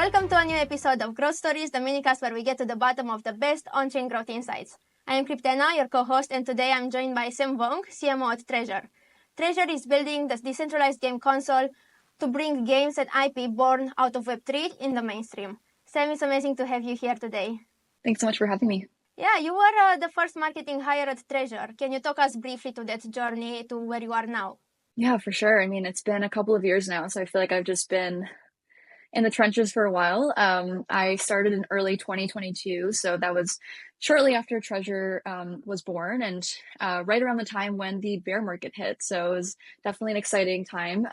Welcome to a new episode of Growth Stories, the minicast where we get to the bottom of the best on-chain growth insights. I am Crypthena, your co-host, and today I'm joined by Vuong, CMO at Treasure. Treasure is building the decentralized game console to bring games and IP born out of Web3 in the mainstream. Sam, it's amazing to have you here today. Thanks so much for having me. Yeah, you were the first marketing hire at Treasure. Can you talk us briefly to that journey to where you are now? Yeah, for sure. I mean, it's been a couple of years now, so I feel like I've just been in the trenches for a while. I started in early 2022, so that was shortly after Treasure was born, and right around the time when the bear market hit. So it was definitely an exciting time.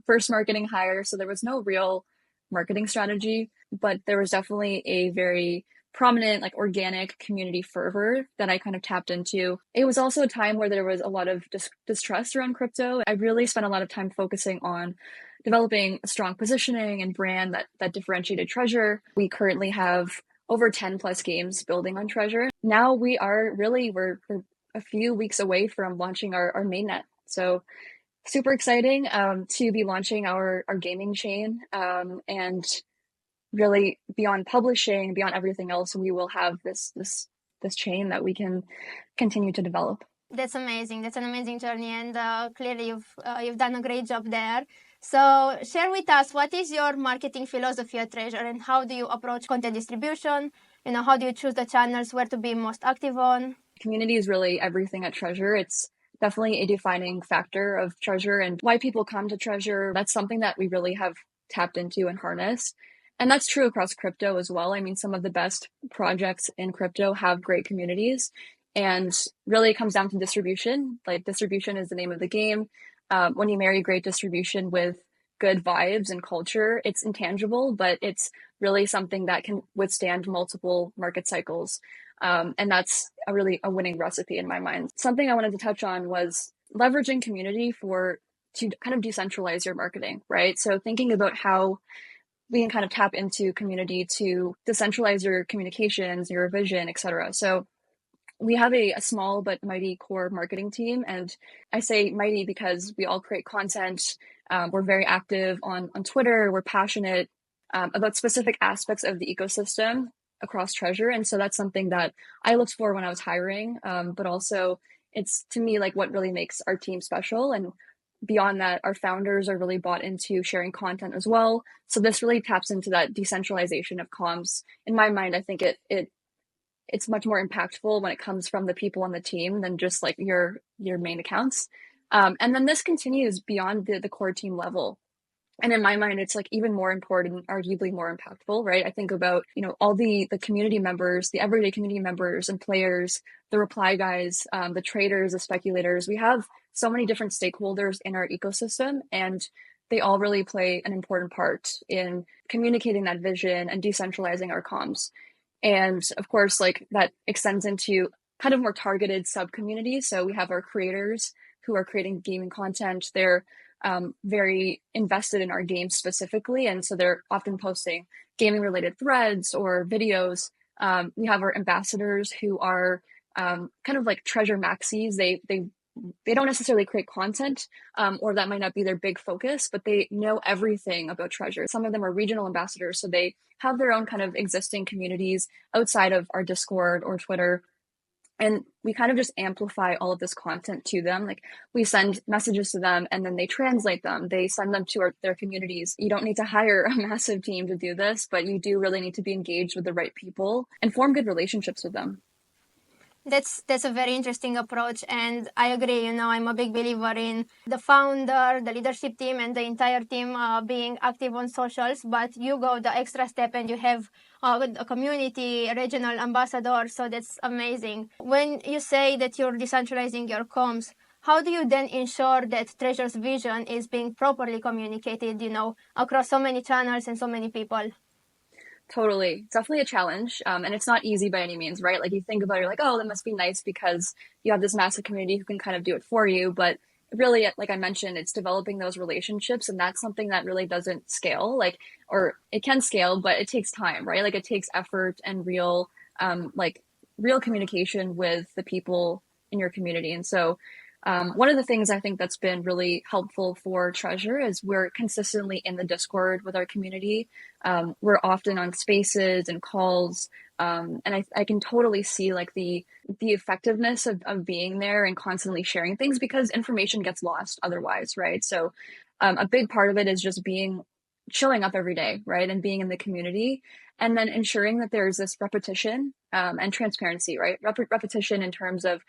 First marketing hire, so there was no real marketing strategy, but there was definitely a very prominent, like organic community fervor that I kind of tapped into. It was also a time where there was a lot of distrust around crypto. I really spent a lot of time focusing on developing a strong positioning and brand that differentiated Treasure. We currently have over 10 plus games building on Treasure. Now we're a few weeks away from launching our mainnet. So super exciting to be launching our gaming chain, and really beyond publishing, beyond everything else, we will have this chain that we can continue to develop. That's amazing. That's an amazing journey, and clearly you've done a great job there. So share with us, what is your marketing philosophy at Treasure, and how do you approach content distribution? How do you choose the channels where to be most active on? Community is really everything at Treasure. It's definitely a defining factor of Treasure and why people come to Treasure. That's something that we really have tapped into and harnessed. And that's true across crypto as well. I mean, some of the best projects in crypto have great communities, and really it comes down to distribution. Like, distribution is the name of the game. When you marry great distribution with good vibes and culture, it's intangible, but it's really something that can withstand multiple market cycles. And that's a winning recipe in my mind. Something I wanted to touch on was leveraging community to kind of decentralize your marketing, right? So thinking about how we can kind of tap into community to decentralize your communications, your vision, etc. So we have a small but mighty core marketing team, and I say mighty because we all create content. We're very active on Twitter. We're passionate about specific aspects of the ecosystem across Treasure, and so that's something that I looked for when I was hiring. But also, it's to me like what really makes our team special. And beyond that, our founders are really bought into sharing content as well. So this really taps into that decentralization of comms. In my mind, I think it's much more impactful when it comes from the people on the team than just like your main accounts. And then this continues beyond the core team level. And in my mind, it's like even more important, arguably more impactful, right? I think about, all the community members, the everyday community members and players, the reply guys, the traders, the speculators. We have so many different stakeholders in our ecosystem, and they all really play an important part in communicating that vision and decentralizing our comms. And of course, like that extends into kind of more targeted sub communities. So we have our creators who are creating gaming content. They're very invested in our games specifically, and so they're often posting gaming related threads or videos. We have our ambassadors who are kind of like Treasure maxis. They don't necessarily create content, or that might not be their big focus, but they know everything about Treasure. Some of them are regional ambassadors, so they have their own kind of existing communities outside of our Discord or Twitter. And we kind of just amplify all of this content to them. Like, we send messages to them and then they translate them. They send them to their communities. You don't need to hire a massive team to do this, but you do really need to be engaged with the right people and form good relationships with them. That's a very interesting approach, and I agree. I'm a big believer in the founder, the leadership team, and the entire team being active on socials. But you go the extra step, and you have a community, regional ambassador. So that's amazing. When you say that you're decentralizing your comms, how do you then ensure that Treasure's vision is being properly communicated, across so many channels and so many people? Totally. It's definitely a challenge. And it's not easy by any means, right? Like, you think about it, you're like, oh, that must be nice because you have this massive community who can kind of do it for you. But really, like I mentioned, it's developing those relationships. And that's something that really doesn't scale, or it can scale, but it takes time, right? Like, it takes effort and real communication with the people in your community. And so One of the things I think that's been really helpful for Treasure is we're consistently in the Discord with our community. We're often on spaces and calls. And I can totally see like the effectiveness of being there and constantly sharing things because information gets lost otherwise, right? So a big part of it is just showing up every day, right? And being in the community and then ensuring that there's this repetition and transparency, right? Repetition in terms of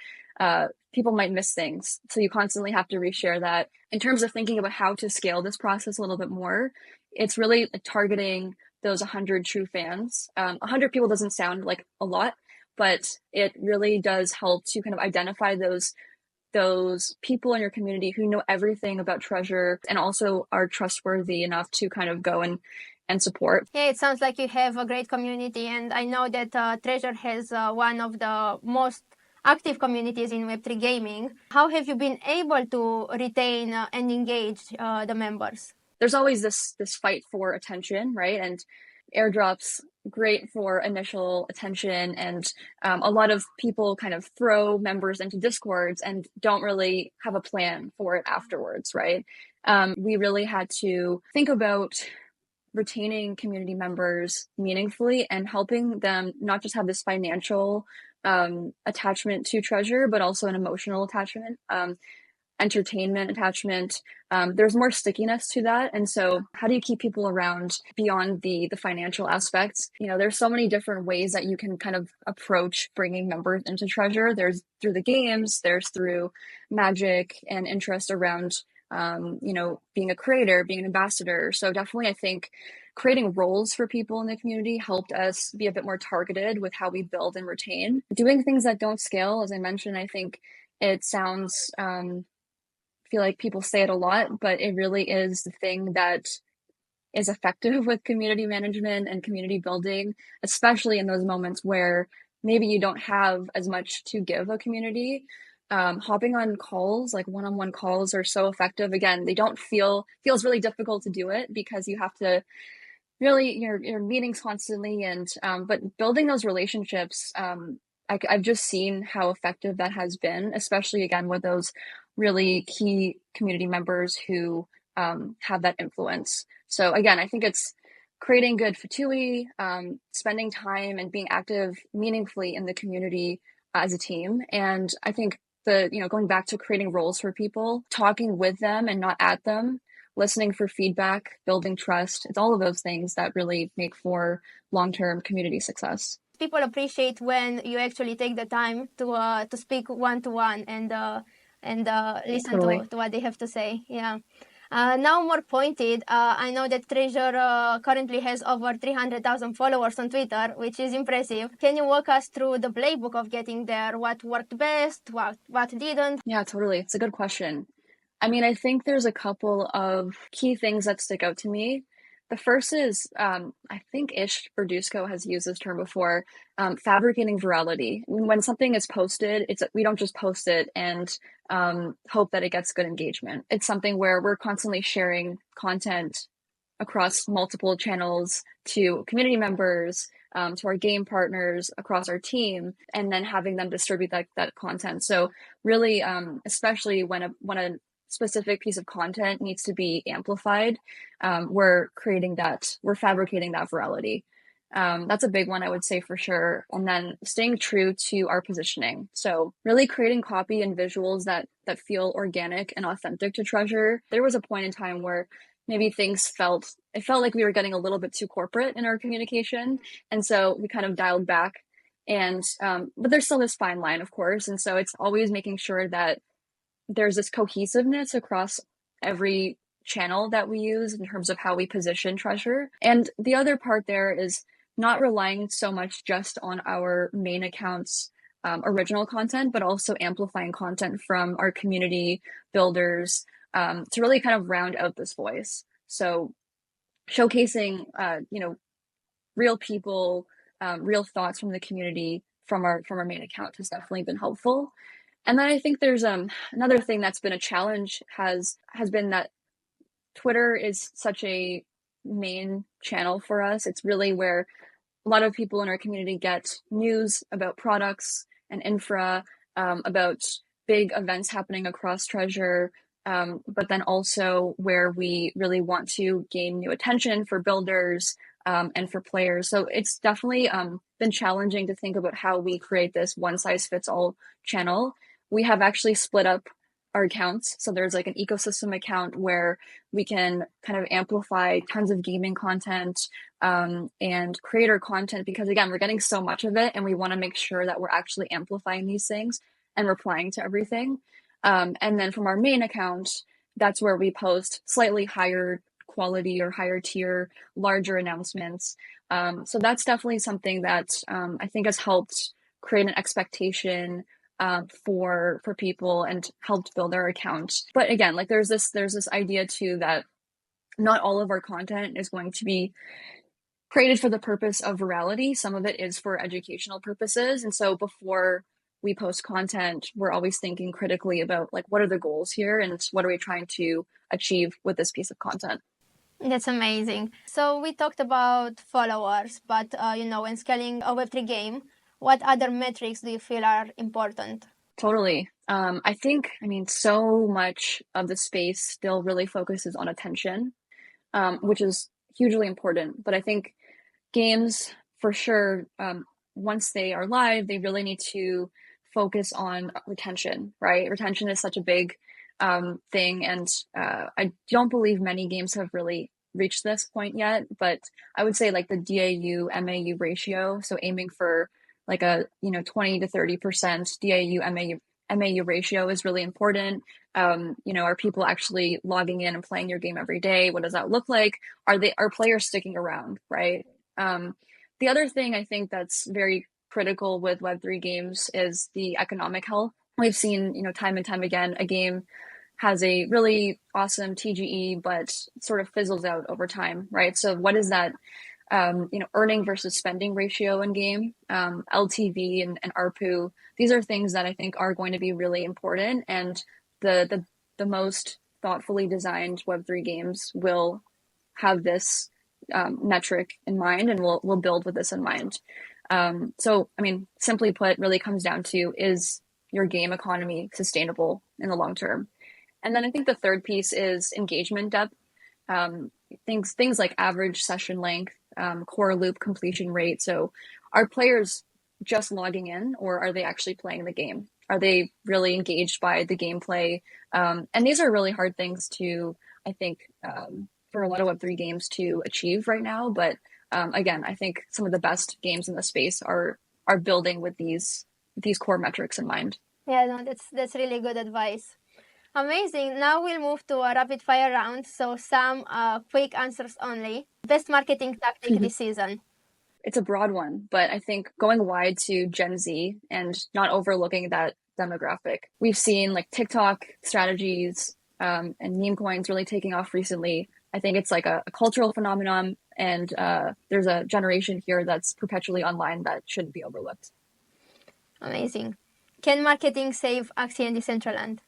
people might miss things. So you constantly have to reshare that. In terms of thinking about how to scale this process a little bit more, it's really targeting those 100 true fans. 100 people doesn't sound like a lot, but it really does help to kind of identify those people in your community who know everything about Treasure and also are trustworthy enough to kind of go and support. Yeah, it sounds like you have a great community, and I know that Treasure has one of the most active communities in Web3 gaming. How have you been able to retain and engage the members? There's always this fight for attention, right? And airdrops great for initial attention, and a lot of people kind of throw members into discords and don't really have a plan for it afterwards, right? We really had to think about retaining community members meaningfully and helping them not just have this financial attachment to Treasure, but also an emotional attachment, entertainment attachment. There's more stickiness to that. And so how do you keep people around beyond the financial aspects? There's so many different ways that you can kind of approach bringing members into Treasure. There's through the games, there's through magic and interest around being a creator, being an ambassador. So definitely, I think creating roles for people in the community helped us be a bit more targeted with how we build and retain. Doing things that don't scale, as I mentioned, I think it sounds, I feel like people say it a lot, but it really is the thing that is effective with community management and community building, especially in those moments where maybe you don't have as much to give a community. Hopping on calls, like one-on-one calls, are so effective. Again, they don't feels really difficult to do it because you have to really your meetings constantly, and but building those relationships, I've just seen how effective that has been, especially again with those really key community members who have that influence. So again, I think it's creating good fatui, spending time and being active meaningfully in the community as a team. And I think going back to creating roles for people, talking with them and not at them, listening for feedback, building trust. It's all of those things that really make for long-term community success. People appreciate when you actually take the time to speak one to one and listen Totally. to what they have to say. Yeah. Now more pointed, I know that Treasure currently has over 300,000 followers on Twitter, which is impressive. Can you walk us through the playbook of getting there? What worked best? What didn't? Yeah, totally. It's a good question. I mean, I think there's a couple of key things that stick out to me. The first is, I think Ish Verduzco has used this term before, fabricating virality. When something is posted, we don't just post it and hope that it gets good engagement. It's something where we're constantly sharing content across multiple channels to community members, to our game partners across our team, and then having them distribute that content. So really, especially when a specific piece of content needs to be amplified, we're fabricating that virality. That's a big one, I would say, for sure. And then staying true to our positioning. So really creating copy and visuals that feel organic and authentic to Treasure. There was a point in time where maybe it felt like we were getting a little bit too corporate in our communication. And so we kind of dialed back. And but there's still this fine line, of course. And so it's always making sure that there's this cohesiveness across every channel that we use in terms of how we position Treasure. And the other part there is not relying so much just on our main account's original content, but also amplifying content from our community builders to really kind of round out this voice. So showcasing, real people, real thoughts from the community from our main account has definitely been helpful. And then I think there's another thing that's been a challenge has been that Twitter is such a main channel for us. It's really where a lot of people in our community get news about products and infra, about big events happening across Treasure, but then also where we really want to gain new attention for builders and for players. So it's definitely been challenging to think about how we create this one size fits all channel. We have actually split up our accounts. So there's like an ecosystem account where we can kind of amplify tons of gaming content and creator content because, again, we're getting so much of it and we want to make sure that we're actually amplifying these things and replying to everything. And then from our main account, that's where we post slightly higher quality or higher tier, larger announcements. So that's definitely something that I think has helped create an expectation for people and helped build our account. But again, like there's this idea too that not all of our content is going to be created for the purpose of virality. Some of it is for educational purposes. And so before we post content, we're always thinking critically about like what are the goals here and what are we trying to achieve with this piece of content. That's amazing. So we talked about followers, but when scaling a Web3 game, what other metrics do you feel are important? Totally. I think, so much of the space still really focuses on attention, which is hugely important. But I think games, for sure, once they are live, they really need to focus on retention, right? Retention is such a big thing. And I don't believe many games have really reached this point yet. But I would say like the DAU MAU ratio, so aiming for like a 20 to 30% DAU MAU ratio is really important. Are people actually logging in and playing your game every day? What does that look like? Are players sticking around, right? The other thing I think that's very critical with Web3 games is the economic health. We've seen, time and time again, a game has a really awesome TGE, but sort of fizzles out over time, right? So what is that, earning versus spending ratio in game, LTV and ARPU? These are things that I think are going to be really important. And the most thoughtfully designed Web3 games will have this metric in mind, and we'll build with this in mind. So, simply put, really comes down to, is your game economy sustainable in the long term? And then I think the third piece is engagement depth. Things like average session length, core loop completion rate. So are players just logging in, or are they actually playing the game? Are they really engaged by the gameplay? And these are really hard things to, I think, for a lot of Web3 games to achieve right now. But again, I think some of the best games in the space are building with these core metrics in mind. Yeah, no, that's really good advice. Amazing. Now we'll move to a rapid fire round. So some quick answers only. Best marketing tactic this season? It's a broad one, but I think going wide to Gen Z and not overlooking that demographic. We've seen like TikTok strategies and meme coins really taking off recently. I think it's like a cultural phenomenon, and there's a generation here that's perpetually online that shouldn't be overlooked. Amazing. Can marketing save Axie and Decentraland?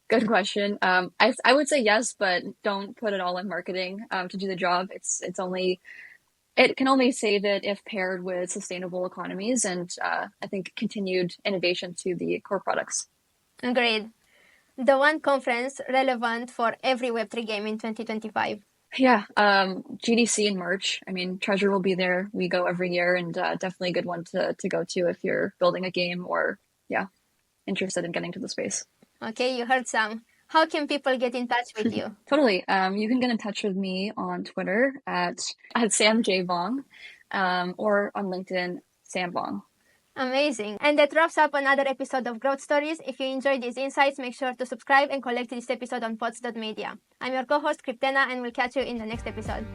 Good question. I would say yes, but don't put it all in marketing to do the job. It can only save it if paired with sustainable economies and I think continued innovation to the core products. Agreed. The one conference relevant for every Web3 game in 2025? Yeah, GDC in March. Treasure will be there. We go every year, and definitely a good one to go to if you're building a game or, interested in getting to the space. Okay, you heard Sam. How can people get in touch with you? Totally. You can get in touch with me on Twitter at SamJVuong, or on LinkedIn, Sam Vuong. Amazing. And that wraps up another episode of Growth Stories. If you enjoyed these insights, make sure to subscribe and collect this episode on pods.media. I'm your co-host, Crypthena, and we'll catch you in the next episode.